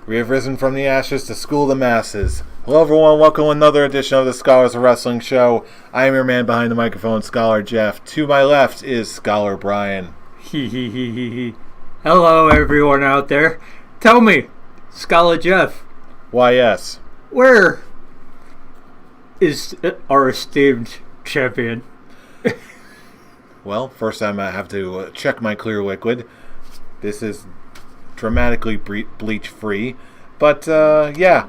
We have risen from the ashes to school the masses. Hello everyone, welcome to another edition of the Scholars of Wrestling Show. I am your man behind the microphone, Scholar Jeff. To my left is Scholar Brian. Hello everyone out there. Tell me, Scholar Jeff. Why yes. Where is our esteemed champion? Well, first time I have to check my clear liquid. This is dramatically bleach free, but yeah,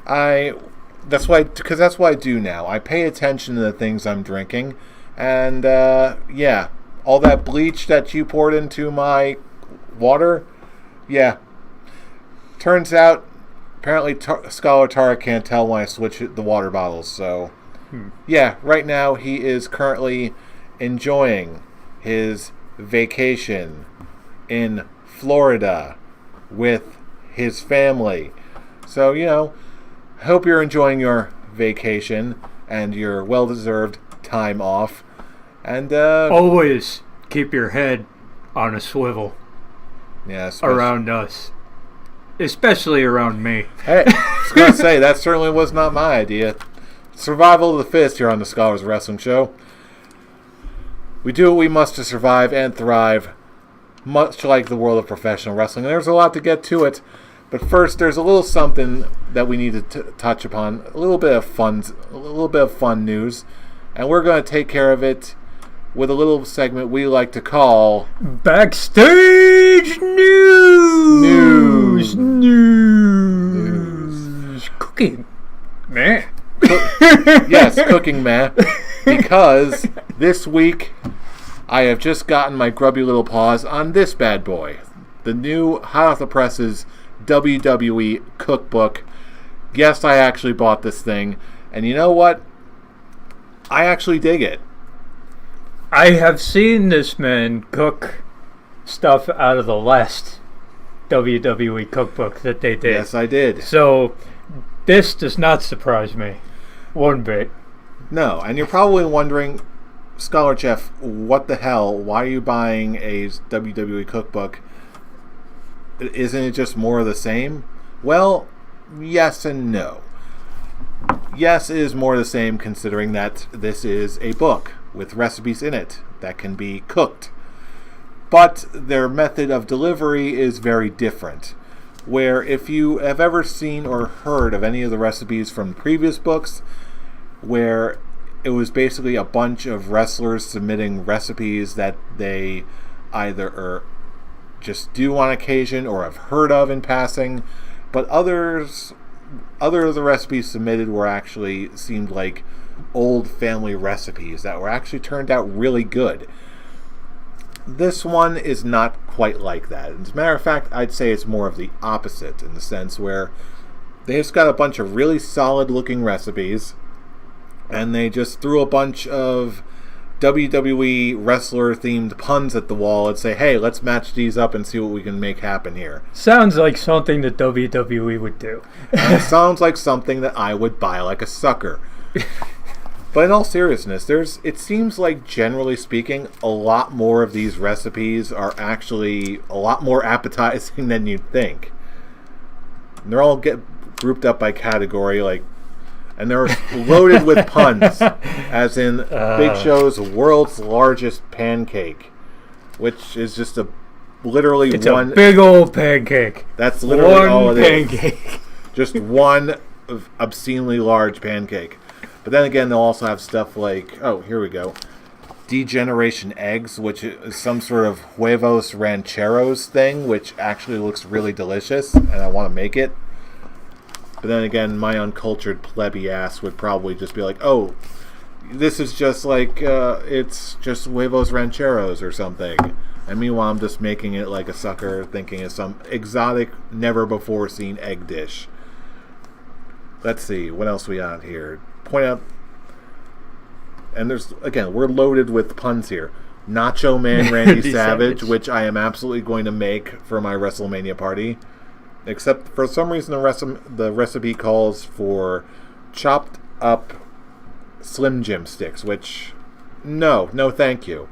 that's what I do now. I pay attention to the things I'm drinking, and yeah, all that bleach that you poured into my water, yeah, turns out apparently Scholar Tara can't tell when I switch the water bottles. So yeah, right now he is currently enjoying his vacation in Florida with his family. So, I hope you're enjoying your vacation and your well-deserved time off. And always keep your head on a swivel. Yeah, around us. Especially around me. Hey, I was going to say, that certainly was not my idea. Survival of the fittest here on the Scholars Wrestling Show. We do what we must to survive and thrive, much like the world of professional wrestling. And there's a lot to get to it. But first, there's a little something that we need to touch upon. A little bit of fun news. And we're going to take care of it with a little segment we like to call Backstage News. Cooking, man. Yes, cooking, man. Because this week I have just gotten my grubby little paws on this bad boy. The new hot off the presses WWE Cookbook. Yes, I actually bought this thing. And you know what? I actually dig it. I have seen this man cook stuff out of the last WWE Cookbook that they did. Yes, I did. So this does not surprise me one bit. No, and you're probably wondering, Scholar Jeff, what the hell? Why are you buying a WWE Cookbook? Isn't it just more of the same? Well, yes and no. Yes, it is more of the same, considering that this is a book with recipes in it that can be cooked. But their method of delivery is very different. Where if you have ever seen or heard of any of the recipes from previous books, where it was basically a bunch of wrestlers submitting recipes that they either just do on occasion or have heard of in passing, but other of the recipes submitted were actually seemed like old family recipes that were actually turned out really good. This one is not quite like that. As a matter of fact, I'd say it's more of the opposite, in the sense where they just got a bunch of really solid looking recipes, and they just threw a bunch of WWE wrestler-themed puns at the wall and say, hey, let's match these up and see what we can make happen here. Sounds like something that WWE would do. And it sounds like something that I would buy like a sucker. But in all seriousness, it seems like, generally speaking, a lot more of these recipes are actually a lot more appetizing than you'd think. And they're all get grouped up by category, and they're loaded with puns, as in Big Show's world's largest pancake, which is just literally it's a big old pancake. That's literally all it is. Pancake. Just one obscenely large pancake. But then again, they'll also have stuff like, oh, here we go, Degeneration Eggs, which is some sort of huevos rancheros thing, which actually looks really delicious, and I want to make it. But then again, my uncultured plebby ass would probably just be like, oh, this is just like, it's just huevos rancheros or something. And meanwhile, I'm just making it like a sucker, thinking it's some exotic, never-before-seen egg dish. Let's see, what else we got here? Point out, and we're loaded with puns here. Nacho Man Randy Savage, which I am absolutely going to make for my WrestleMania party. Except for some reason the recipe calls for chopped up Slim Jim sticks, which, no thank you.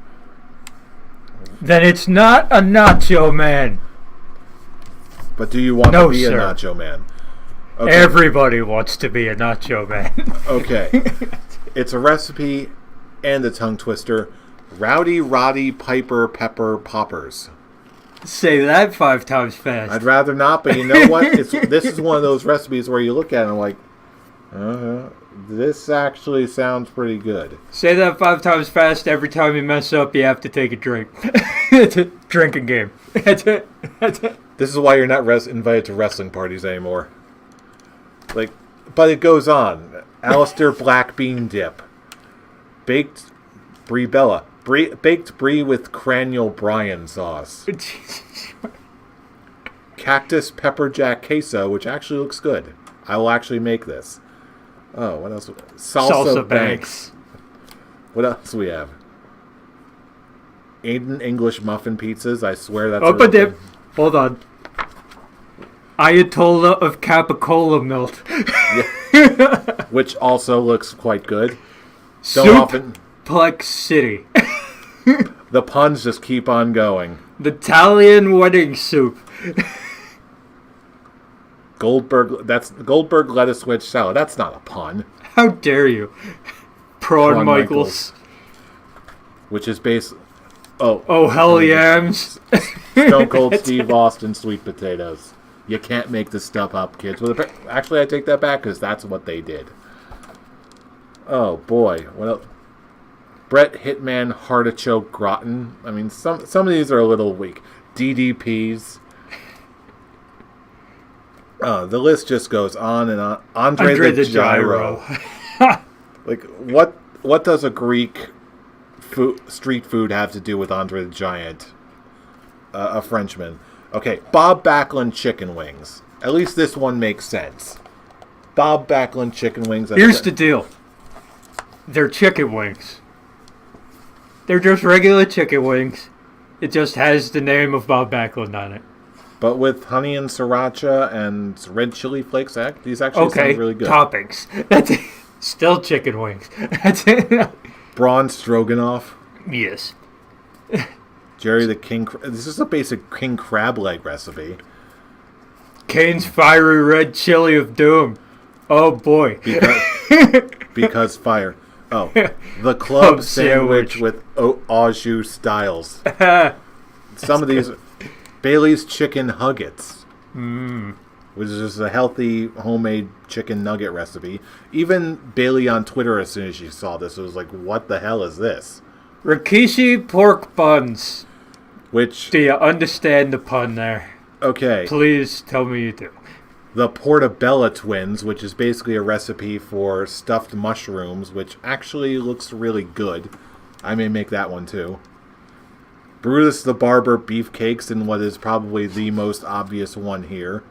Then it's not a Nacho Man. But do you want to be a Nacho Man? Okay. Everybody wants to be a Nacho Man. Okay. It's a recipe and a tongue twister. Rowdy Roddy Piper Pepper Poppers. Say that 5 times fast. I'd rather not, but you know what? This is one of those recipes where you look at it and like, this actually sounds pretty good. Say that 5 times fast. Every time you mess up, you have to take a drink. It's a drinking game. That's it. This is why you're not invited to wrestling parties anymore. But it goes on. Alistair Black Bean Dip. Baked Brie Bella. Baked brie with cranial Brian sauce. Cactus pepper jack queso, which actually looks good. I will actually make this. Oh, what else? Salsa Banks. What else do we have? Aiden English muffin pizzas. I swear that's a dip. Hold on. Ayatollah of Capicola milk. Yeah. Which also looks quite good. Suplex City. The puns just keep on going. The Italian wedding soup. Goldberg lettuce wedge salad. That's not a pun. How dare you? Prawn Michaels. Which is based... Oh, hell yams. Stone Cold Steve Austin sweet potatoes. You can't make this stuff up, kids. Well, actually, I take that back because that's what they did. Oh, boy. What else? Brett Hitman Heartichoke Gratin. I mean, some of these are a little weak. DDPs. The list just goes on and on. Andre the Gyro. What does a Greek street food have to do with Andre the Giant? A Frenchman. Okay, Bob Backlund chicken wings. At least this one makes sense. Bob Backlund chicken wings. Here's the deal. They're chicken wings. They're just regular chicken wings. It just has the name of Bob Backlund on it. But with honey and sriracha and red chili flakes, these actually sound really good. Toppings. That's it. Still chicken wings. That's it. Braun Stroganoff. Yes. Jerry the King. This is a basic king crab leg recipe. Kane's fiery red chili of doom. Oh boy. Because fire. Oh, the club sandwich with au jus styles. Some of these, Bailey's chicken huggets, which is just a healthy homemade chicken nugget recipe. Even Bailey on Twitter, as soon as she saw this, was like, "What the hell is this?" Rikishi pork buns. Which do you understand the pun there? Okay, please tell me you do. The Portobello Twins, which is basically a recipe for stuffed mushrooms, which actually looks really good. I may make that one too. Brutus the Barber beefcakes, in what is probably the most obvious one here.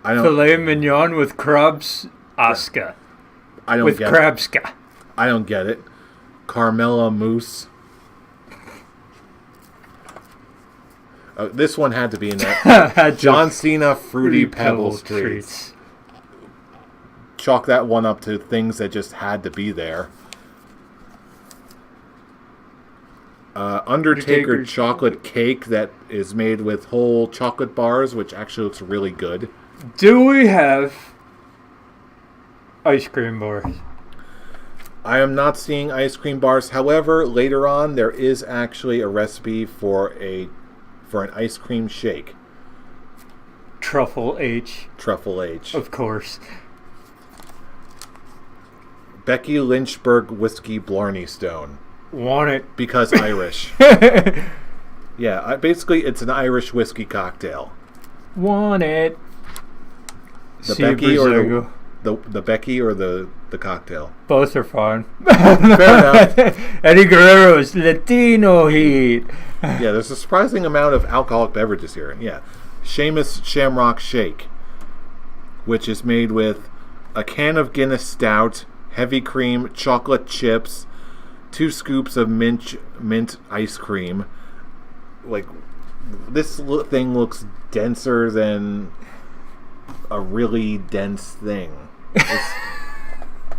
Filet mignon with crabs Oscar. I don't get Krabska. I don't get it. Carmela mousse. This one had to be in there. John Cena Fruity Pebbles treats. Chalk that one up to things that just had to be there. Undertaker chocolate cake that is made with whole chocolate bars, which actually looks really good. Do we have ice cream bars? I am not seeing ice cream bars. However, later on, there is actually a recipe for an ice cream shake. Truffle H. Truffle H. Of course. Becky Lynchburg Whiskey Blarney Stone. Want it. Because Irish. Yeah, basically it's an Irish whiskey cocktail. Want it. The Becky or the Becky or the cocktail? Both are fine. Fair enough. Eddie Guerrero's Latino heat. Yeah, there's a surprising amount of alcoholic beverages here. Yeah. Seamus Shamrock Shake, which is made with a can of Guinness Stout, heavy cream, chocolate chips, 2 scoops of mint ice cream. Like, this thing looks denser than a really dense thing.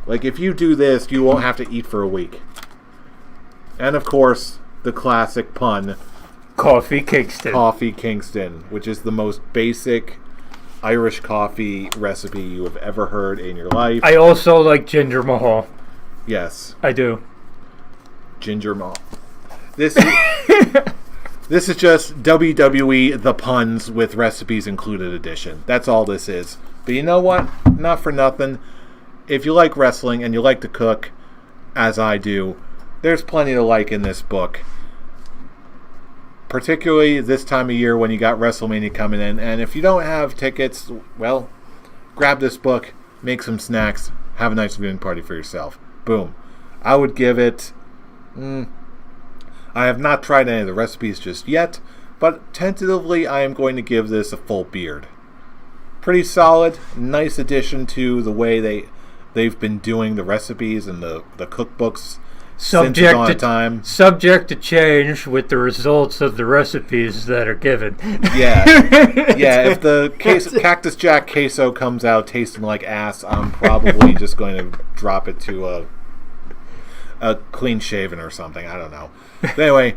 Like, if you do this, you won't have to eat for a week. And, of course, the classic pun, Kofi Kingston. Kofi Kingston, which is the most basic Irish coffee recipe you have ever heard in your life. I also like Ginger Mahal. Yes. I do. Ginger Mahal. This is just WWE The Puns with Recipes Included edition. That's all this is. But you know what? Not for nothing. If you like wrestling and you like to cook, as I do, there's plenty to like in this book. Particularly this time of year when you got WrestleMania coming in. And if you don't have tickets, well, grab this book, make some snacks, have a nice viewing party for yourself. Boom. I would give it... I have not tried any of the recipes just yet, but tentatively I am going to give this a full beard. Pretty solid, nice addition to the way they've been doing the recipes and the cookbooks since dawn of time. Subject to change with the results of the recipes that are given. Yeah. If the Cactus Jack queso comes out tasting like ass, I'm probably just going to drop it to a clean shaven or something. I don't know. But anyway,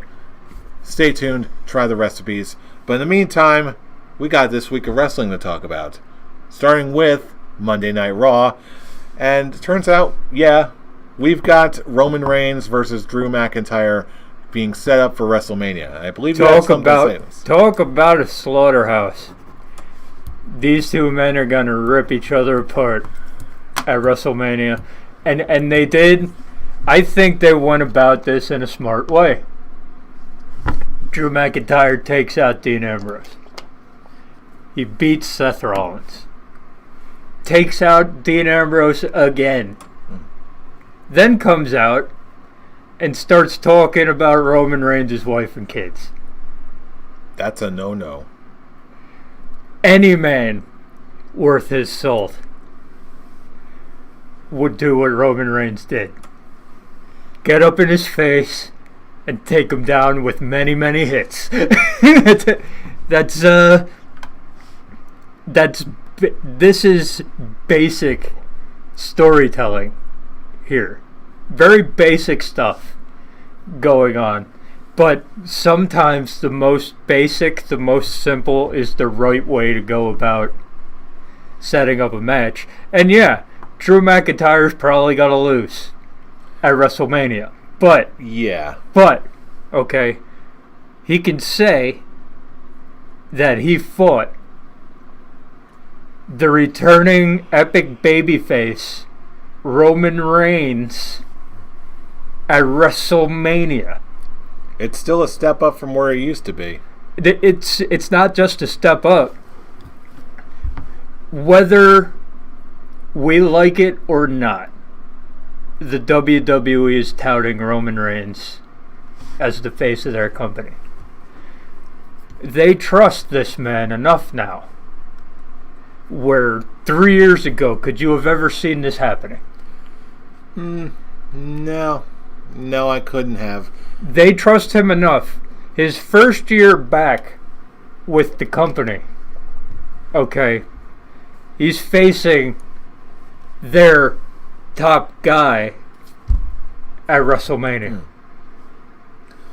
stay tuned. Try the recipes. But in the meantime, we got this week of wrestling to talk about. Starting with Monday Night Raw. And it turns out, we've got Roman Reigns versus Drew McIntyre being set up for WrestleMania. I believe you have something to say to this. Talk about a slaughterhouse. These two men are going to rip each other apart at WrestleMania. And they did. I think they went about this in a smart way. Drew McIntyre takes out Dean Ambrose. He beats Seth Rollins. Takes out Dean Ambrose again. Then comes out and starts talking about Roman Reigns' wife and kids. That's a no-no. Any man worth his salt would do what Roman Reigns did. Get up in his face and take him down with many, many hits. This is basic storytelling here. Very basic stuff going on. But sometimes the most basic, the most simple is the right way to go about setting up a match. And Drew McIntyre's probably going to lose at WrestleMania. But, okay, he can say that he fought the returning epic babyface Roman Reigns at WrestleMania. It's still a step up from where it used to be. It's not just a step up. Whether we like it or not, the WWE is touting Roman Reigns as the face of their company. They trust this man enough now. Where 3 years ago, could you have ever seen this happening? No, I couldn't have. They trust him enough. His first year back with the company, okay, he's facing their top guy at WrestleMania.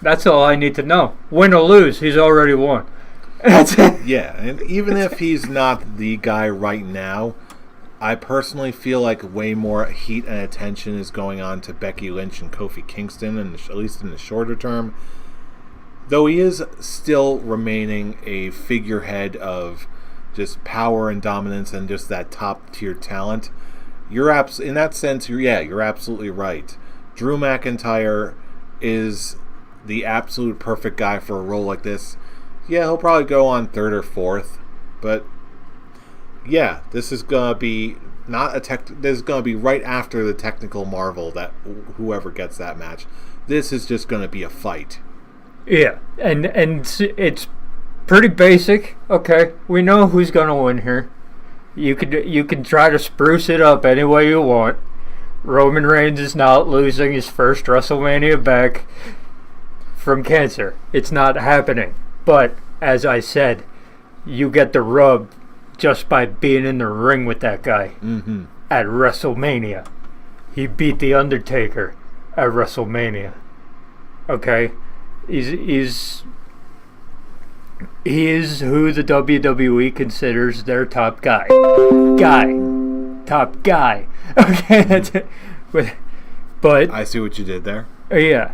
That's all I need to know. Win or lose, he's already won. That's it. Yeah, and even if he's not the guy right now, I personally feel like way more heat and attention is going on to Becky Lynch and Kofi Kingston, and at least in the shorter term. Though he is still remaining a figurehead of just power and dominance and just that top-tier talent, in that sense, you're absolutely right. Drew McIntyre is the absolute perfect guy for a role like this. Yeah, he'll probably go on third or fourth, but this is gonna be this is gonna be right after the technical marvel that whoever gets that match. This is just gonna be a fight. Yeah, and it's pretty basic. Okay, we know who's gonna win here. You can try to spruce it up any way you want. Roman Reigns is not losing his first WrestleMania back from cancer. It's not happening. But, as I said, you get the rub just by being in the ring with that guy at WrestleMania. He beat The Undertaker at WrestleMania. Okay? He's He is who the WWE considers their top guy. Top guy. Okay, that's it. But I see what you did there. Yeah.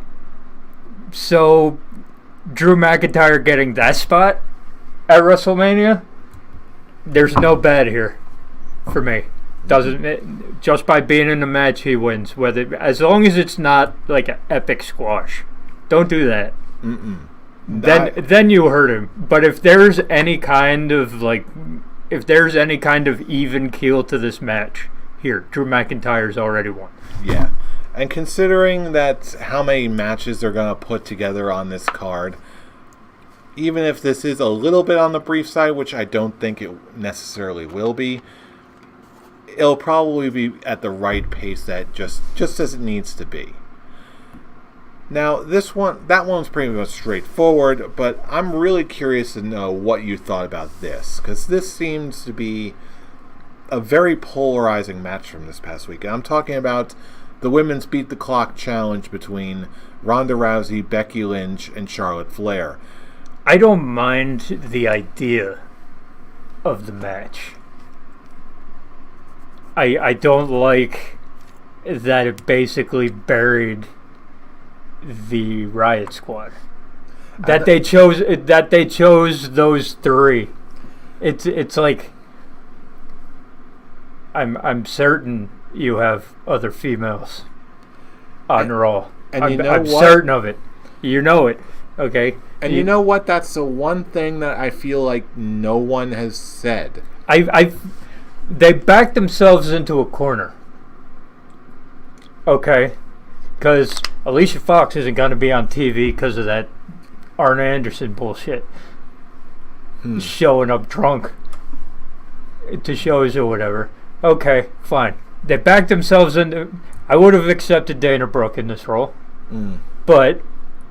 So, Drew McIntyre getting that spot at WrestleMania, there's no bad here for me. Just by being in the match, he wins. As long as it's not like an epic squash, don't do that. Then you hurt him. But if there's any kind of even keel to this match, here, Drew McIntyre's already won. Yeah. And considering that how many matches they're going to put together on this card, even if this is a little bit on the brief side, which I don't think it necessarily will be, it'll probably be at the right pace that just as it needs to be. Now, that one's pretty much straightforward, but I'm really curious to know what you thought about this, because this seems to be a very polarizing match from this past week. And I'm talking about the Women's Beat the Clock Challenge between Ronda Rousey, Becky Lynch, and Charlotte Flair. I don't mind the idea of the match. I don't like that it basically buried the Riot Squad. That they chose those three. It's like I'm certain you have other females on Raw. And I'm certain of it. You know it. Okay. And you know what? That's the one thing that I feel like no one has said. They backed themselves into a corner. Okay. Because Alicia Fox isn't going to be on TV because of that Arn Anderson bullshit. Showing up drunk to shows or whatever. Okay, fine. They backed themselves into... I would have accepted Dana Brooke in this role. But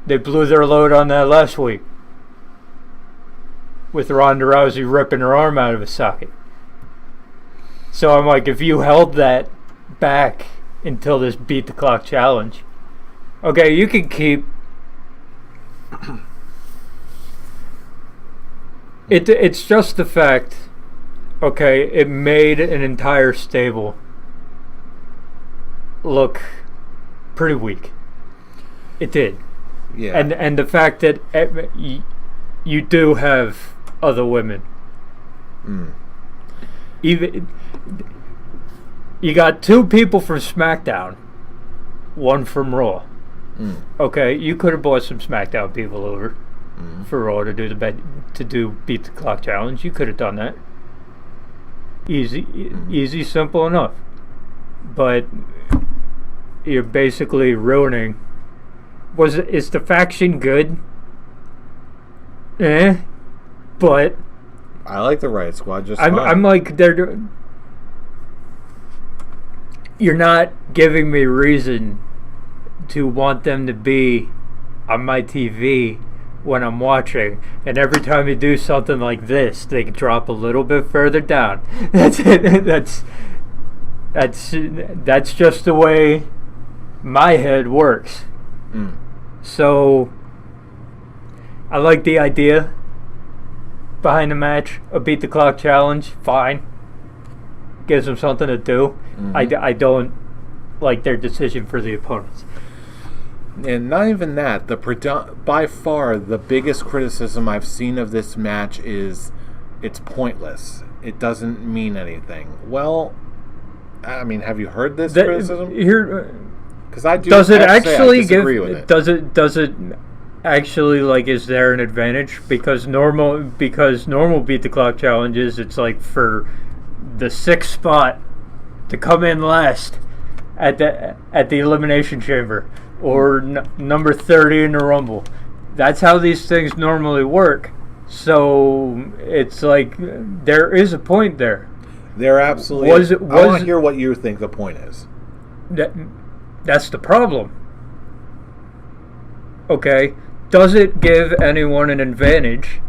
they blew their load on that last week. With Ronda Rousey ripping her arm out of a socket. So I'm like, if you held that back until this Beat the Clock Challenge, okay, you can keep... It's just the fact, okay, it made an entire stable look pretty weak. It did. Yeah. And the fact that you do have other women. Even you got two people from SmackDown, one from Raw. Okay, you could have brought some SmackDown people over for Raw to do Beat the Clock Challenge. You could have done that. Easy, simple enough. But you're basically ruining. Is the faction good? But I like the Riot Squad just fine. I'm like, you're not giving me reason to want them to be on my TV when I'm watching, and every time you do something like this, they drop a little bit further down. That's it. That's just the way my head works. So I like the idea behind the match. A Beat the Clock Challenge, fine. Gives them something to do. I don't like their decision for the opponents. And not even that. By far, the biggest criticism I've seen of this match is it's pointless. It doesn't mean anything. Well, I mean, have you heard this criticism? Because I do. Does it actually disagree with it. Does it actually, like, is there an advantage? Because normal Beat the Clock challenges, it's like for the 6th spot to come in last at the Elimination Chamber, or number 30 in the Rumble. That's how these things normally work. So it's like there is a point there. There absolutely is. I want to hear what you think the point is. That's the problem. Okay, does it give anyone an advantage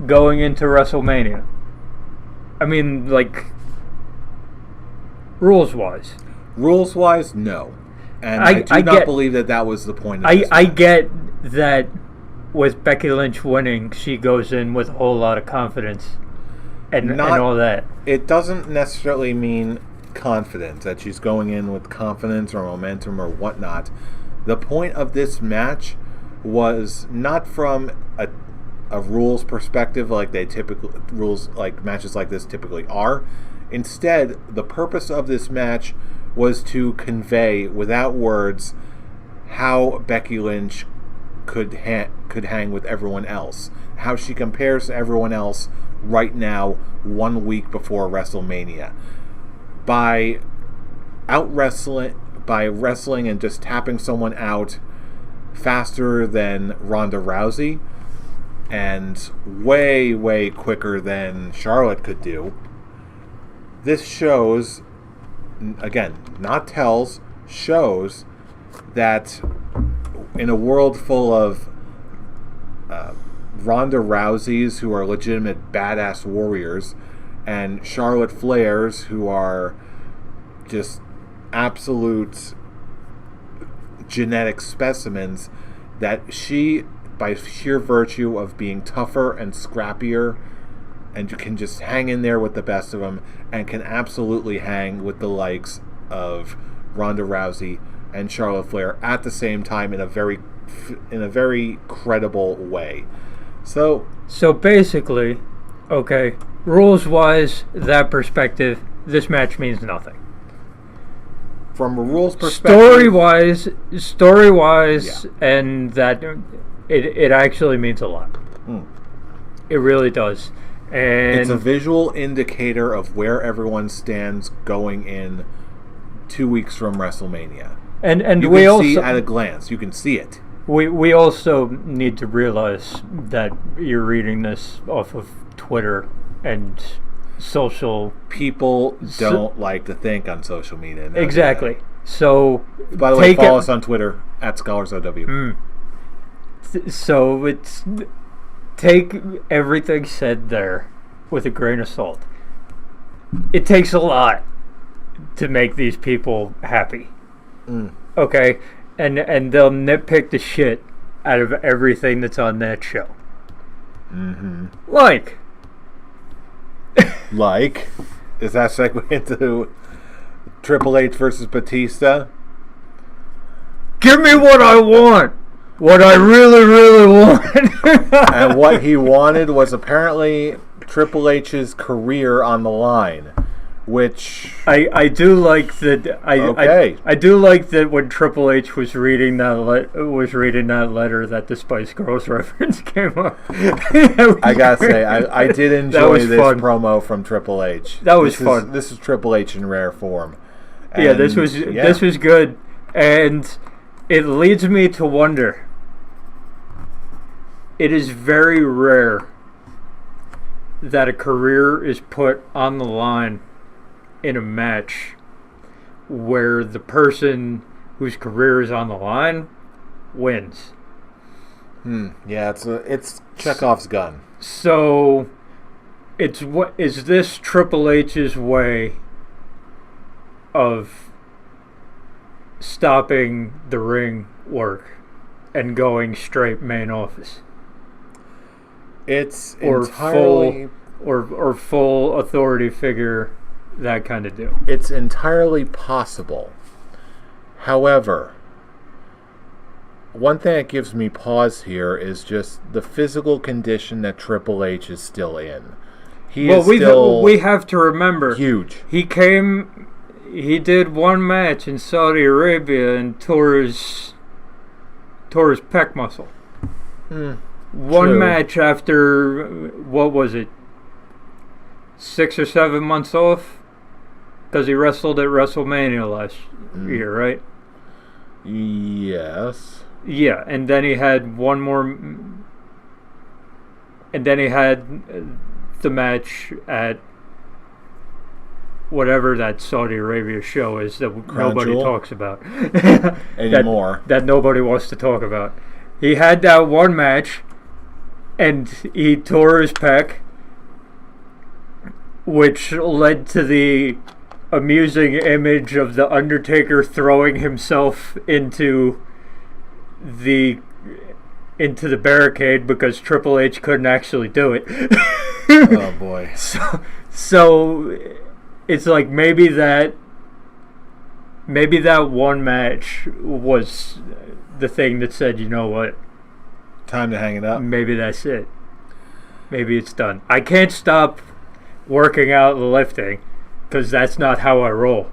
going into WrestleMania? I mean, like, rules-wise. Rules-wise, no. And I do not believe that was the point of this I get that with Becky Lynch winning, she goes in with a whole lot of confidence and all that. It doesn't necessarily mean confidence, that she's going in with confidence or momentum or whatnot. The point of this match was not from a rules perspective like matches like this typically are. Instead, the purpose of this match was to convey without words how Becky Lynch could hang with everyone else, how she compares to everyone else right now, 1 week before WrestleMania, by wrestling and just tapping someone out faster than Ronda Rousey and way, way quicker than Charlotte could do. This shows, again, not tells, shows that in a world full of Ronda Rouseys who are legitimate badass warriors and Charlotte Flairs who are just absolute genetic specimens, that she, by sheer virtue of being tougher and scrappier, and you can just hang in there with the best of them, and can absolutely hang with the likes of Ronda Rousey and Charlotte Flair at the same time in a very credible way. So basically, okay, rules-wise, that perspective, this match means nothing. From a rules perspective, story-wise, yeah. And that it actually means a lot. It really does. And it's a visual indicator of where everyone stands going in 2 weeks from WrestleMania. And you we can also see at a glance. You can see it. We also need to realize that you're reading this off of Twitter and social. People don't like to think on social media. Exactly. So, by the way, follow us on Twitter at ScholarsOW. So it's take everything said there with a grain of salt. It takes a lot to make these people happy. Okay, and they'll nitpick the shit out of everything that's on that show. Like, is that segue into Triple H versus Batista? Give me what I want. What I really, really want. And what he wanted was apparently Triple H's career on the line, which I do like that. I do like that when Triple H was reading that letter that the Spice Girls reference came up. I gotta say, I did enjoy this promo from Triple H. That was fun. This is Triple H in rare form. And yeah, this was good, and it leads me to wonder. It is very rare that a career is put on the line in a match where the person whose career is on the line wins. Yeah, it's Chekhov's gun. So, is this Triple H's way of stopping the ring work and going straight main office? It's entirely full authority figure, that kind of deal. It's entirely possible. However, one thing that gives me pause here is just the physical condition that Triple H is still in. We have to remember, huge. He did one match in Saudi Arabia and tore his pec muscle. One True. match after, what was it, 6 or 7 months off? Because he wrestled at WrestleMania last year, right? Yes. Yeah, and then he had one more, and then he had the match at whatever that Saudi Arabia show is that nobody talks about anymore. that nobody wants to talk about. He had that one match, and he tore his pec, which led to the amusing image of the Undertaker throwing himself into the into the barricade because Triple H couldn't actually do it. Oh boy. So it's like maybe that one match was the thing that said, you know what? Time to hang it up. Maybe that's it. Maybe it's done. I can't stop working out and lifting because that's not how I roll.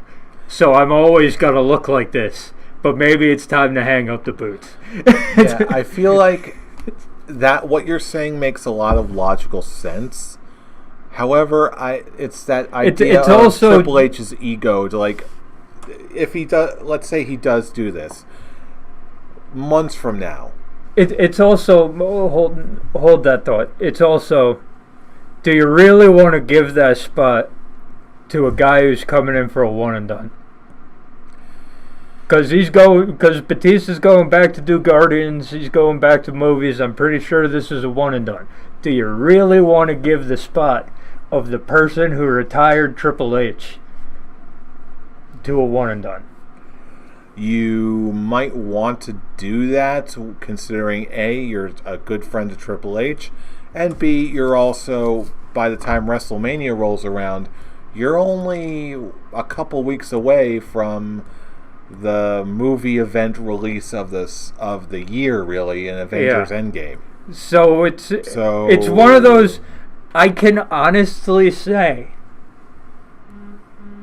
So I'm always going to look like this. But maybe it's time to hang up the boots. Yeah, I feel like that what you're saying makes a lot of logical sense. However, it's that idea it's of also Triple H's ego to, like, if he does, let's say he does do this months from now. It's also hold that thought. It's also, do you really want to give that spot to a guy who's coming in for a one and done? Because Batista's going back to do Guardians, he's going back to movies. I'm pretty sure this is a one and done. Do you really want to give the spot of the person who retired Triple H to a one and done? You might want to do that, considering A, you're a good friend of Triple H, and B, you're also, by the time WrestleMania rolls around, you're only a couple weeks away from the movie event release of the year, really, in Avengers Endgame. So it's one of those. I can honestly say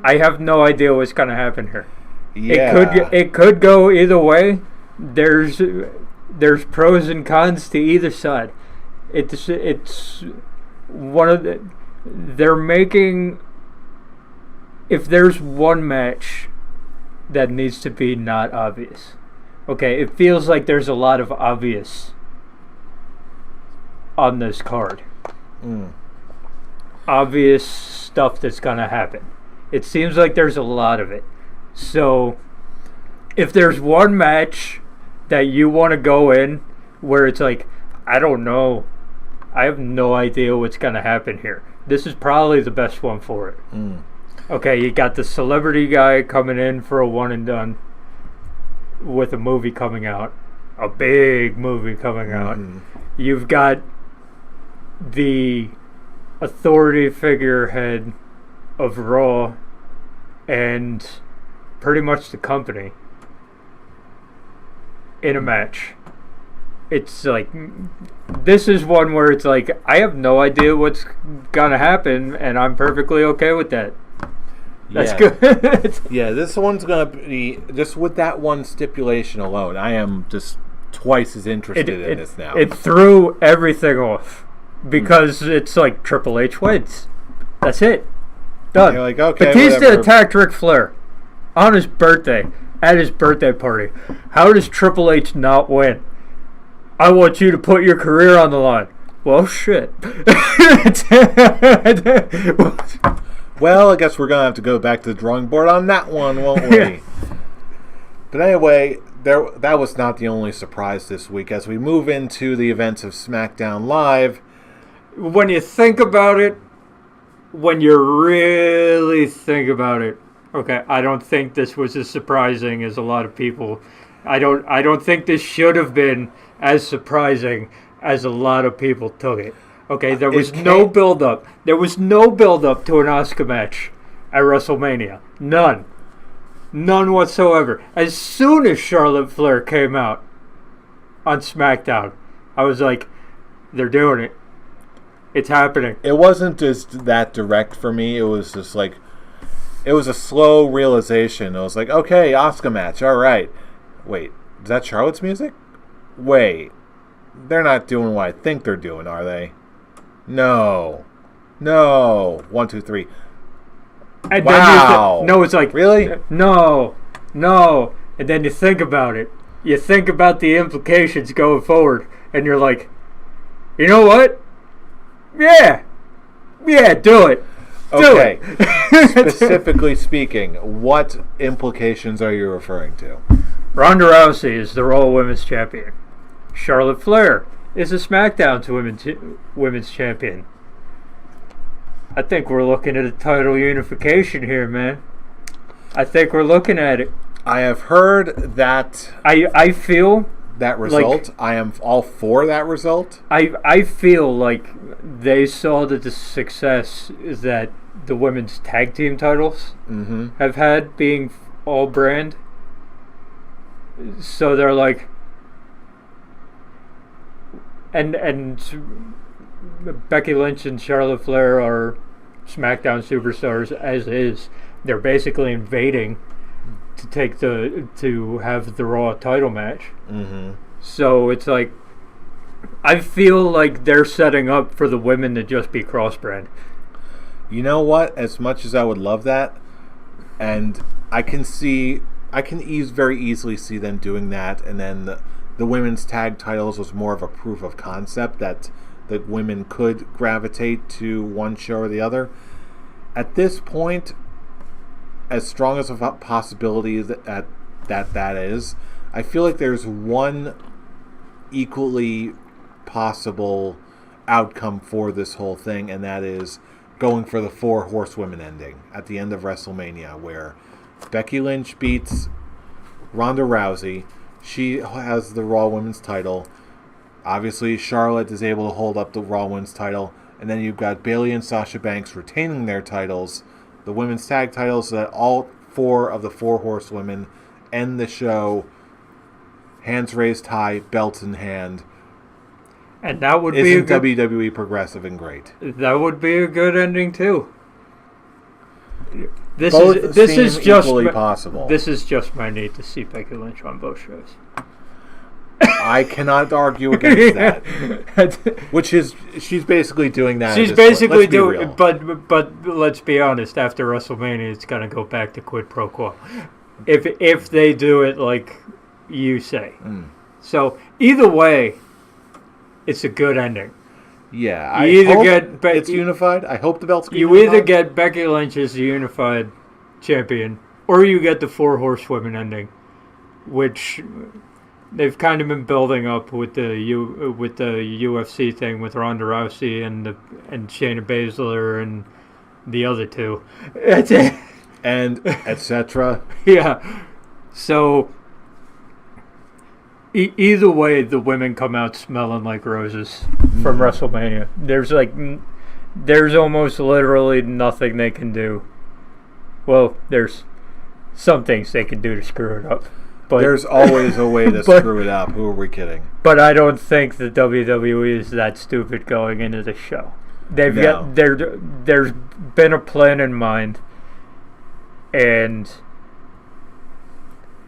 I have no idea what's going to happen here. Yeah. It could go either way. There's pros and cons to either side. It's one of the, they're making, if there's one match that needs to be not obvious. Okay, it feels like there's a lot of obvious on this card. Obvious stuff that's going to happen. It seems like there's a lot of it. So, if there's one match that you want to go in where it's like, I don't know, I have no idea what's going to happen here, this is probably the best one for it. Okay, you got the celebrity guy coming in for a one and done with a movie coming out, a big movie coming out. You've got the authority figurehead of Raw and pretty much the company in a match. It's like, this is one where it's like, I have no idea what's gonna happen, and I'm perfectly okay with that. That's good. Yeah, this one's gonna be, just with that one stipulation alone, I am just twice as interested in this now. It threw everything off because it's like Triple H wins. That's it. Done. You're like, okay, Batista whatever. attacked Ric Flair on his birthday, at his birthday party. How does Triple H not win? I want you to put your career on the line. Well, shit. Well, I guess we're going to have to go back to the drawing board on that one, won't we? But anyway, that was not the only surprise this week. As we move into the events of SmackDown Live, when you think about it, when you really think about it, okay, I don't think this was as surprising as a lot of people. I don't think this should have been as surprising as a lot of people took it. Okay, there was no build-up. There was no build-up to an Asuka match at WrestleMania. None. None whatsoever. As soon as Charlotte Flair came out on SmackDown, I was like, they're doing it. It's happening. It wasn't just that direct for me. It was just like, it was a slow realization. It was like, okay, Asuka match, all right. Wait, is that Charlotte's music? Wait, they're not doing what I think they're doing, are they? No. 1, 2, 3. And wow. Then no, it's like, really? No. And then you think about it. You think about the implications going forward, and you're like, you know what? Yeah, do it. Okay. Specifically speaking, what implications are you referring to? Ronda Rousey is the Raw Women's Champion. Charlotte Flair is a SmackDown Women's Champion. I think we're looking at a title unification here, man. I think we're looking at it. I have heard that. I feel that result. I am all for that result. I feel like they saw the success that the women's tag team titles have had being all brand. So they're like, and Becky Lynch and Charlotte Flair are SmackDown superstars as is. They're basically invading to have the Raw title match. So it's like, I feel like they're setting up for the women to just be cross-brand. You know what? As much as I would love that, and I can very easily see them doing that, and then the women's tag titles was more of a proof of concept that the women could gravitate to one show or the other. At this point, as strong as a possibility that is, I feel like there's one equally possible outcome for this whole thing, and that is going for the 4 horsewomen ending at the end of WrestleMania, where Becky Lynch beats Ronda Rousey. She has the Raw Women's title. Obviously, Charlotte is able to hold up the Raw Women's title. And then you've got Bayley and Sasha Banks retaining their titles, the women's tag titles, so that all 4 of the 4 horsewomen end the show, hands raised high, belts in hand. And that would be WWE progressive and great. That would be a good ending too. This both is just equally possible. This is just my need to see Becky Lynch on both shows. I cannot argue against that. Which is, she's basically doing that. She's basically doing, but let's be honest. After WrestleMania, it's gonna go back to quid pro quo. If they do it like you say, so either way, it's a good ending. Yeah, I hope it's unified. I hope the belt's unified. Either get Becky Lynch as the unified champion, or you get the 4 horsewomen ending, which they've kind of been building up with the UFC thing with Ronda Rousey and Shayna Baszler and the other 2, and etc. Yeah, so either way, the women come out smelling like roses from WrestleMania. There's almost literally nothing they can do. Well, there's some things they can do to screw it up. But there's always a way to screw it up. Who are we kidding? But I don't think the WWE is that stupid going into the show. There's been a plan in mind, and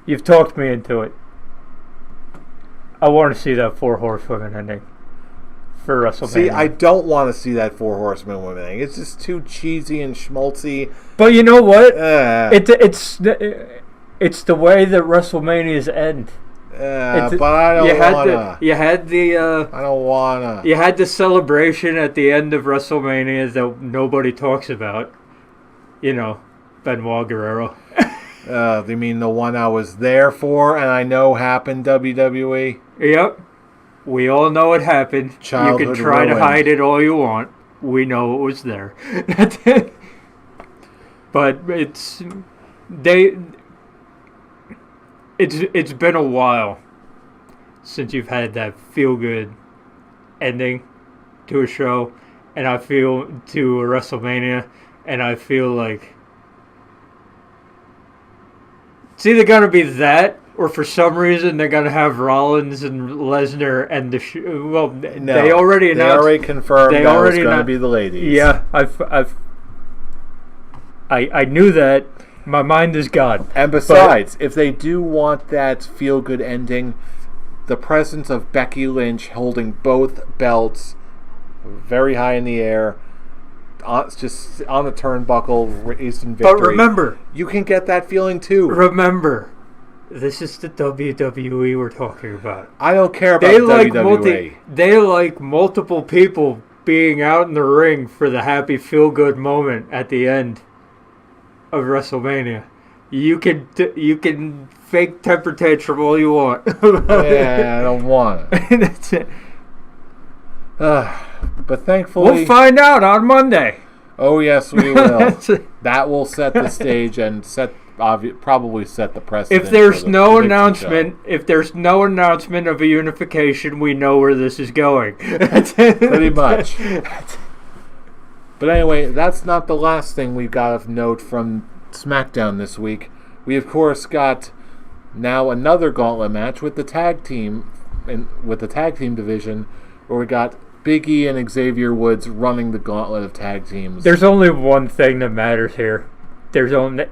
you've talked me into it. I want to see that 4 horsewomen ending for WrestleMania. See, I don't want to see that 4 horsewomen ending. It's just too cheesy and schmaltzy. But you know what? It's the way that WrestleManias end. But I don't wanna. I don't wanna. You had the celebration at the end of WrestleMania that nobody talks about. You know, Benoit Guerrero. You mean the one I was there for and I know happened, WWE? Yep. We all know it happened. Childhood you can try ruined. to hide it all you want. We know it was there. But it's been a while since you've had that feel-good ending to a show, and I feel to a WrestleMania, and I feel like it's either going to be that, or for some reason they're going to have Rollins and Lesnar and the they already announced. They already confirmed that was going to be the ladies. Yeah, I knew that. My mind is gone. And besides, if they do want that feel-good ending, the presence of Becky Lynch holding both belts very high in the air, just on the turnbuckle, raised in victory. But remember, you can get that feeling too. Remember, this is the WWE we're talking about. I don't care about WWE. They like multiple people being out in the ring for the happy feel-good moment at the end of WrestleMania. You can fake temper tantrum all you want. Yeah, I don't want it. That's it. But thankfully, we'll find out on Monday. Oh yes, we will. That will set the stage and set probably set the precedent. If there's no announcement of a unification, we know where this is going. Pretty much. But anyway, that's not the last thing we've got of note from SmackDown this week. We of course got now another gauntlet match with the tag team division, where we got Big E and Xavier Woods running the gauntlet of tag teams. There's only one thing that matters here. There's only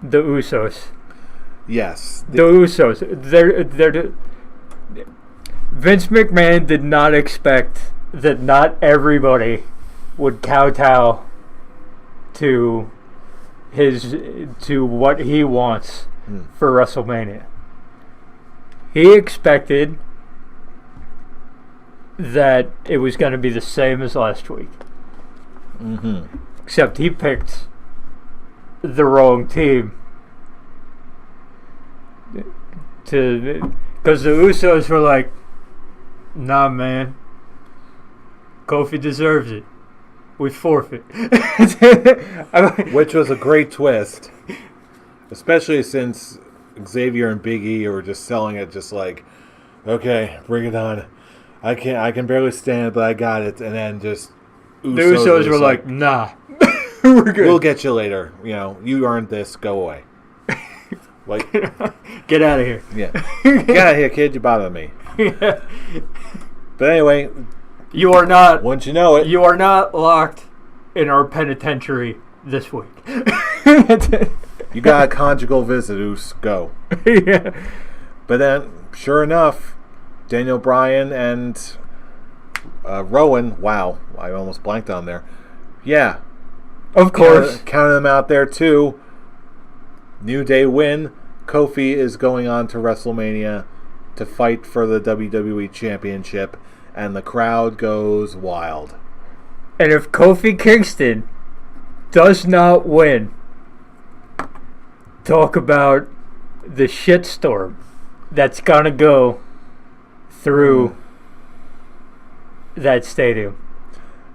the Usos. Yes. The Usos. Vince McMahon did not expect that not everybody would kowtow to what he wants for WrestleMania. He expected that it was going to be the same as last week. Mm-hmm. Except he picked the wrong team. Because the Usos were like, nah, man. Kofi deserves it. We forfeit. Which was a great twist. Especially since Xavier and Big E were just selling it just like, okay, bring it on. I can barely stand it, but I got it. And then just the Usos were like, nah. We're good. We'll get you later. You earned this. Go away. Like, get out of here. Yeah. Get out of here, kid. You bother me. Yeah. But anyway, you are not. Once you know it, you are not locked in our penitentiary this week. You got a conjugal visit, Oos. Go. Yeah. But then, sure enough, Daniel Bryan and Rowan. Wow, I almost blanked on there. Yeah. Of course. Counting them out there, too. New Day win. Kofi is going on to WrestleMania to fight for the WWE Championship, and the crowd goes wild. And if Kofi Kingston does not win, talk about the shitstorm that's gonna go through that stadium.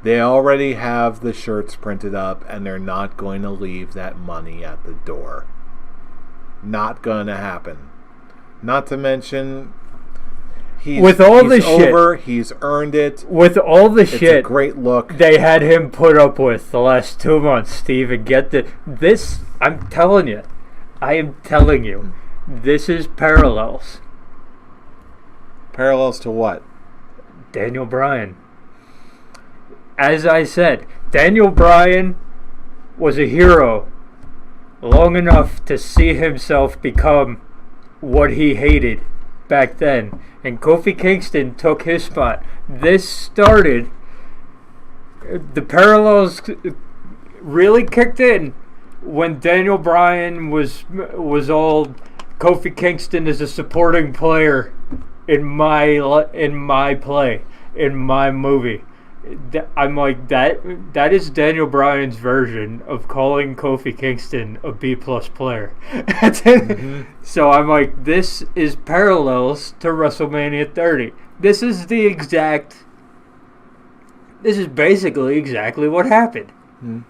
They already have the shirts printed up, and they're not going to leave that money at the door. Not going to happen. Not to mention, he's over. He's earned it. With all the shit, it's a great look they had him put up with the last 2 months, Steve, and get this. I'm telling you, I am telling you, this is parallels. Parallels to what? Daniel Bryan. As I said, Daniel Bryan was a hero long enough to see himself become what he hated back then. And Kofi Kingston took his spot. This started, the parallels really kicked in when Daniel Bryan was all Kofi Kingston is a supporting player in my play, in my movie. I'm like, that is Daniel Bryan's version of calling Kofi Kingston a B+ player. Mm-hmm. So I'm like, this is parallels to WrestleMania 30. This is basically exactly what happened. Mm-hmm.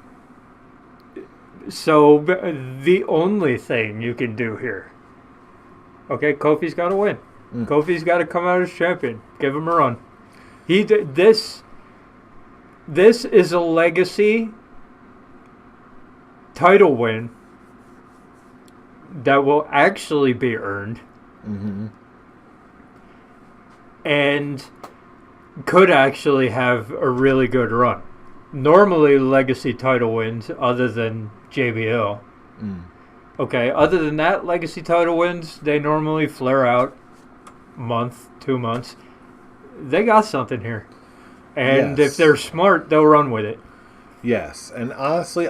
So the only thing you can do here, okay, Kofi's got to win. Mm. Kofi's got to come out as champion. Give him a run. He did this. This is a legacy title win that will actually be earned. Mm-hmm. And could actually have a really good run. Normally, legacy title wins, other than JBL. Mm. Okay, other than that, legacy title wins, they normally flare out month, 2 months. They got something here. And yes. If they're smart, they'll run with it. Yes, and honestly,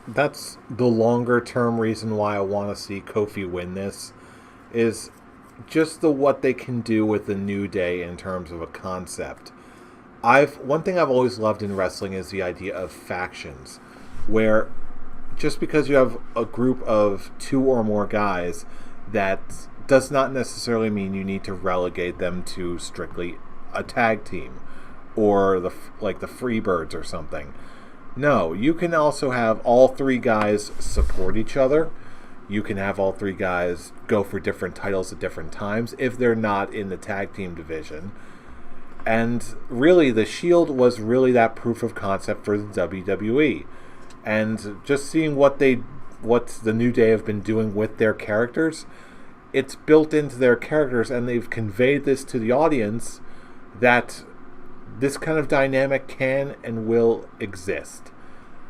that's the longer-term reason why I want to see Kofi win this, is just what they can do with the New Day in terms of a concept. One thing I've always loved in wrestling is the idea of factions, where just because you have a group of 2 or more guys, that does not necessarily mean you need to relegate them to strictly a tag team. Or the Freebirds or something. No, you can also have all 3 guys support each other. you can have all three guys go for different titles at different times if they're not in the tag team division. And really, the Shield was really that proof of concept for the WWE. And just seeing what the New Day have been doing with their characters, it's built into their characters, and they've conveyed this to the audience that this kind of dynamic can and will exist.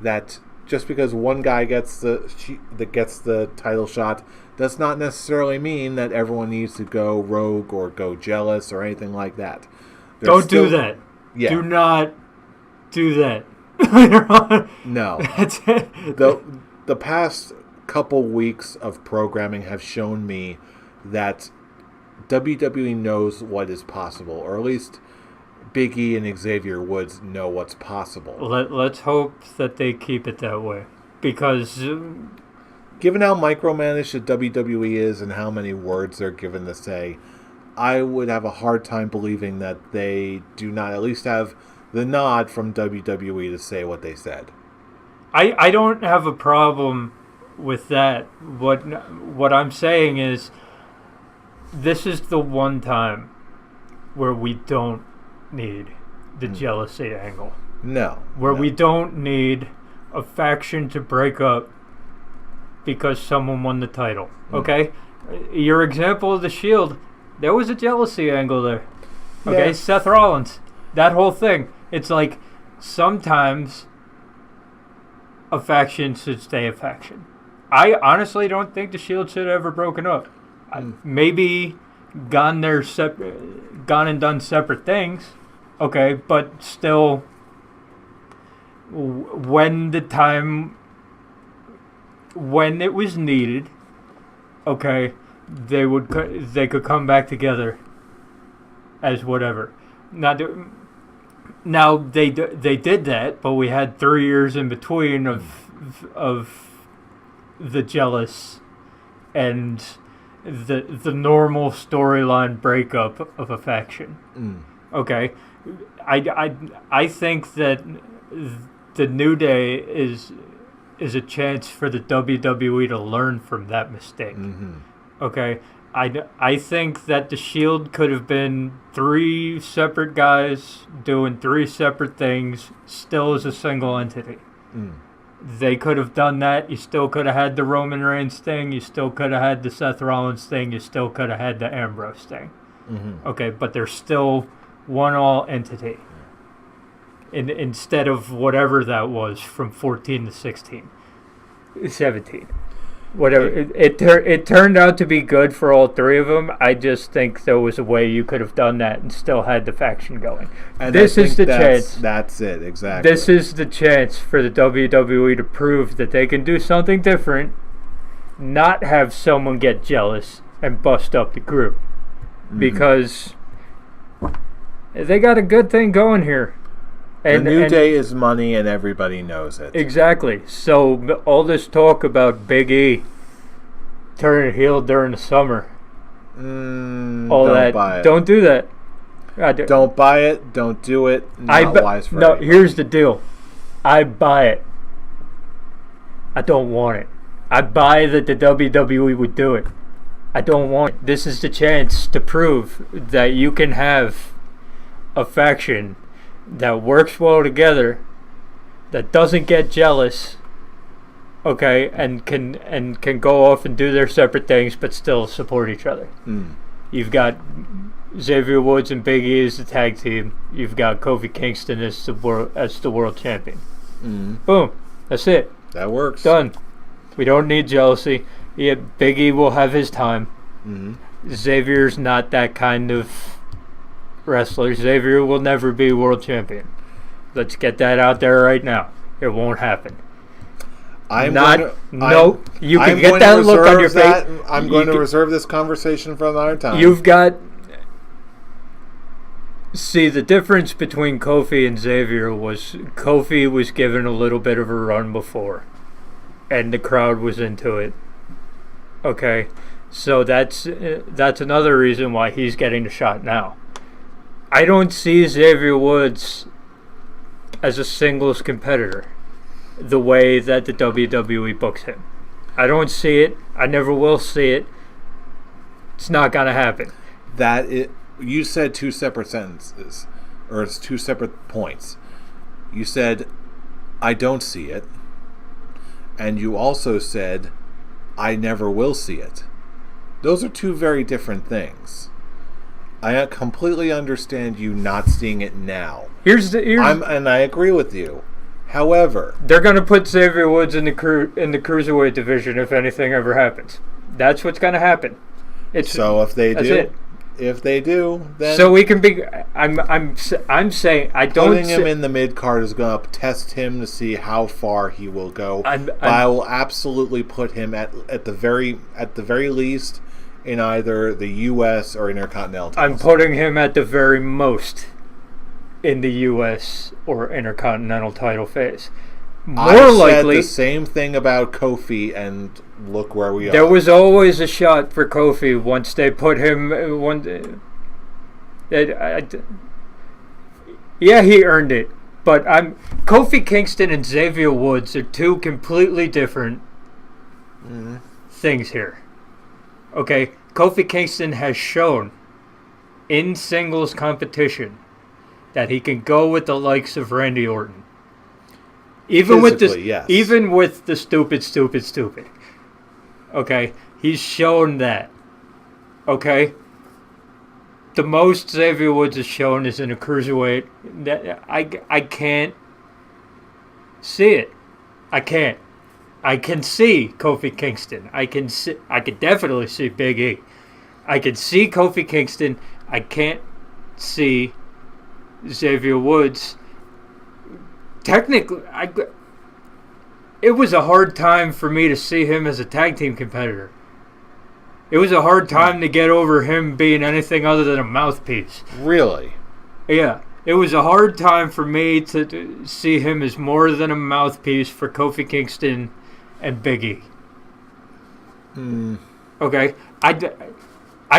That just because one guy gets the title shot does not necessarily mean that everyone needs to go rogue or go jealous or anything like that. Don't do that. Yeah. Do not do that. No. The past couple weeks of programming have shown me that WWE knows what is possible, or at least Big E and Xavier Woods know what's possible. Let's hope that they keep it that way, because given how micromanaged the WWE is and how many words they're given to say, I would have a hard time believing that they do not at least have the nod from WWE to say what they said. I don't have a problem with that. What I'm saying is, this is the one time where we don't need the jealousy angle. No. We don't need a faction to break up because someone won the title. Okay? Your example of the Shield, there was a jealousy angle there. Okay? Yeah. Seth Rollins. That whole thing. It's like, sometimes a faction should stay a faction. I honestly don't think the Shield should have ever broken up. Maybe gone and done separate things. Okay, but still, when it was needed, okay, they could come back together as whatever. Now they did that, but we had 3 years in between of the jealous and the normal storyline breakup of a faction. Okay, I think that the New Day is a chance for the WWE to learn from that mistake. Okay, I think that the Shield could have been 3 separate guys doing 3 separate things, still as a single entity. They could have done that. You still could have had the Roman Reigns thing. You still could have had the Seth Rollins thing. You still could have had the Ambrose thing. Okay, but they're still one all entity. Instead of whatever that was from 14 to 16. 17. Whatever. It turned out to be good for all 3 of them. I just think there was a way you could have done that and still had the faction going. And this is the chance. That's it, exactly. This is the chance for the WWE to prove that they can do something different, not have someone get jealous and bust up the group. Because they got a good thing going here. The New Day is money, and everybody knows it. Exactly. So all this talk about Big E turning heel during the summer, don't buy it. Don't do that. Don't buy it. Don't do it. Not wise for anybody. Here's the deal. I buy it. I don't want it. I buy that the WWE would do it. I don't want it. This is the chance to prove that you can have a faction that works well together, that doesn't get jealous, okay, and can go off and do their separate things, but still support each other. You've got Xavier Woods and Big E as the tag team. You've got Kofi Kingston as the world champion. Boom, that's it. That works. Done. We don't need jealousy. Yeah, Big E will have his time. Xavier's not that kind of wrestler. Xavier will never be world champion. Let's get that out there right now. It won't happen. You can get that look on your face. I'm going to reserve this conversation for another time. See, the difference between Kofi and Xavier was Kofi was given a little bit of a run before, and the crowd was into it. Okay, so that's another reason why he's getting the shot now. I don't see Xavier Woods as a singles competitor the way that the WWE books him. I don't see it. I never will see it. It's not going to happen. You said two separate sentences, or it's two separate points. You said, I don't see it, and you also said, I never will see it. Those are two very different things. I completely understand you not seeing it now. And I agree with you. However, they're going to put Xavier Woods in the cruiserweight division if anything ever happens. That's what's going to happen. So if they do, then so we can be. I'm saying I don't. Putting him in the mid card is going to test him to see how far he will go. But I will absolutely put him at the very least in either the U.S. or Intercontinental titles. I'm putting him at the very most in the U.S. or Intercontinental title phase. More likely, said the same thing about Kofi, and look where we are. There was always a shot for Kofi once they put him. Yeah, he earned it, but Kofi Kingston and Xavier Woods are two completely different things here. Okay, Kofi Kingston has shown in singles competition that he can go with the likes of Randy Orton. Even with the stupid. Okay, he's shown that. Okay, the most Xavier Woods has shown is in a cruiserweight. That I can't see it. I can't. I can see Kofi Kingston. I can definitely see Big E. I can see Kofi Kingston. I can't see Xavier Woods. Technically, it was a hard time for me to see him as a tag team competitor. It was a hard time to get over him being anything other than a mouthpiece. Really? Yeah. It was a hard time for me to see him as more than a mouthpiece for Kofi Kingston and Big E. Okay. I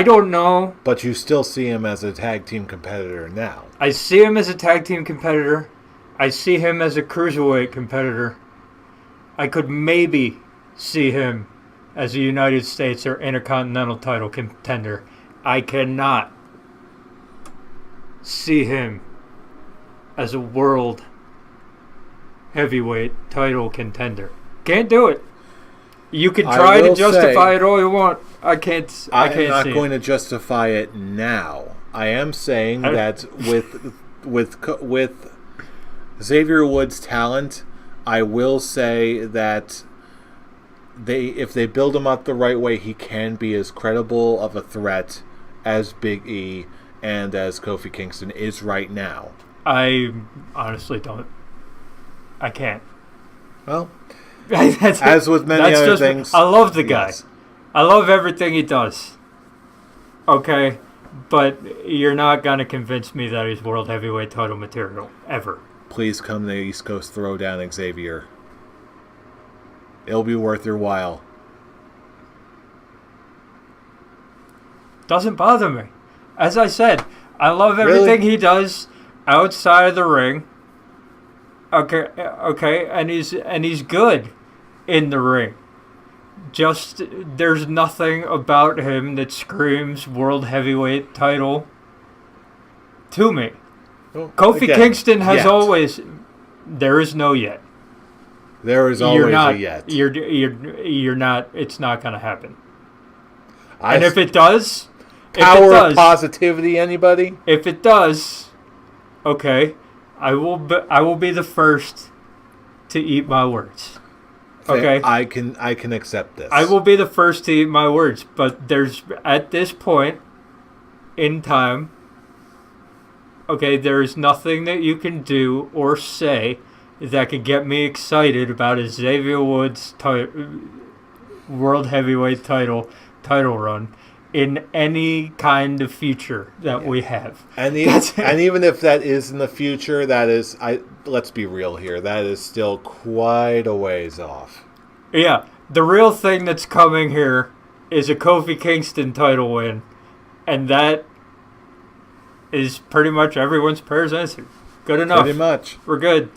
don't know. But you still see him as a tag team competitor now. I see him as a tag team competitor. I see him as a cruiserweight competitor. I could maybe see him as a United States or Intercontinental title contender. I cannot see him as a world heavyweight title contender. Can't do it. You can try to justify it all you want. I can't see it. I'm not going to justify it now. I am saying that with Xavier Woods' talent, I will say that if they build him up the right way, he can be as credible of a threat as Big E and as Kofi Kingston is right now. I honestly don't. I can't. Well, as with many other things, I love the guy. Yes. I love everything he does. Okay, but you're not going to convince me that he's world heavyweight title material, ever. Please come to the East Coast Throwdown, Xavier. It'll be worth your while. Doesn't bother me. As I said, I love everything he does outside of the ring. Okay, and he's good in the ring. Just there's nothing about him that screams world heavyweight title to me. Well, Kofi Kingston has always. There is no yet. There is always a yet. You're not. It's not going to happen. And if it does, of positivity. Anybody? If it does, okay, I will be the first to eat my words. Okay, I can accept this. I will be the first to eat my words, but there's at this point in time. Okay, there is nothing that you can do or say that could get me excited about a Xavier Woods world heavyweight title run in any kind of future that we have. And even if that is in the future, let's be real here, that is still quite a ways off. Yeah, the real thing that's coming here is a Kofi Kingston title win, and that is pretty much everyone's prayers answered. Good enough. Pretty much. We're good.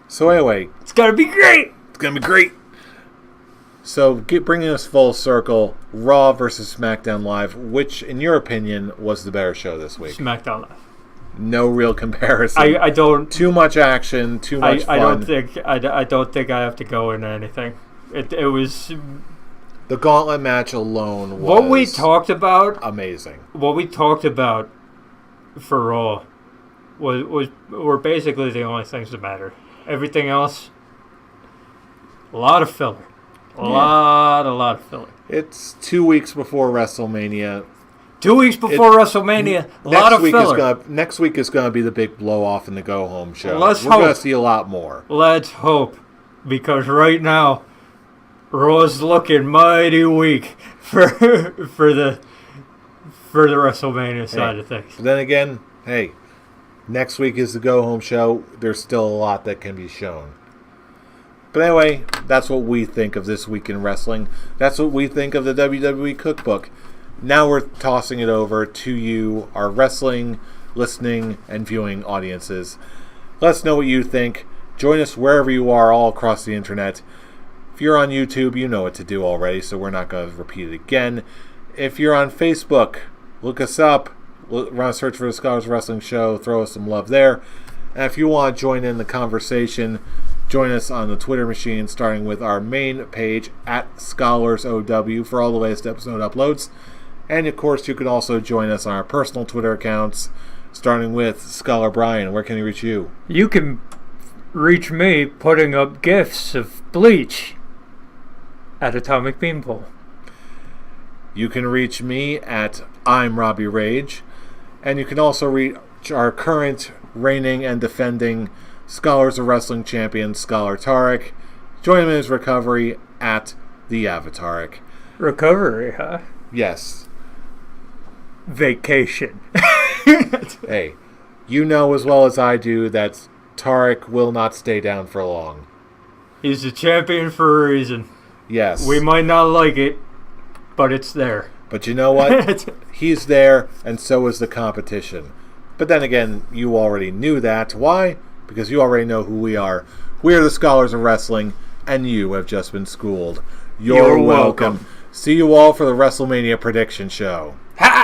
So anyway. It's going to be great. It's going to be great. So, bringing us full circle, Raw versus SmackDown Live, which, in your opinion, was the better show this week? SmackDown Live. No real comparison. I don't. Too much action. Too much fun. I don't think I have to go into anything. It was. The gauntlet match alone was what we talked about. Amazing. What we talked about for Raw were basically the only things that mattered. Everything else, a lot of filler. A lot of filler. It's 2 weeks before WrestleMania. 2 weeks before WrestleMania, a lot of filler. Next week is going to be the big blow-off and the go-home show. We're going to see a lot more. Let's hope. Because right now, Raw's looking mighty weak for the WrestleMania side of things. But then again, hey, next week is the go-home show. There's still a lot that can be shown. But anyway, that's what we think of this week in wrestling. That's what we think of the WWE Cookbook. Now we're tossing it over to you, our wrestling, listening, and viewing audiences. Let us know what you think. Join us wherever you are all across the internet. If you're on YouTube, you know what to do already, so we're not going to repeat it again. If you're on Facebook, look us up. Run a search for the Scholars Wrestling Show. Throw us some love there. And if you want to join in the conversation, join us on the Twitter machine, starting with our main page at ScholarsOW for all the latest episode uploads. And, of course, you can also join us on our personal Twitter accounts, starting with Scholar Brian. Where can he reach you? You can reach me putting up GIFs of Bleach at Atomic Beanpole. You can reach me at I'm Robbie Rage. And you can also reach our current reigning and defending Scholars of Wrestling champion, Scholar Tarek. Join him in his recovery at the Avataric. Recovery, huh? Yes. Vacation. Hey, you know as well as I do that Tarek will not stay down for long. He's a champion for a reason. Yes. We might not like it, but it's there. But you know what? He's there, and so is the competition. But then again, you already knew that. Why? Because you already know who we are. We are the Scholars of Wrestling, and you have just been schooled. You're welcome. See you all for the WrestleMania prediction show. Ha!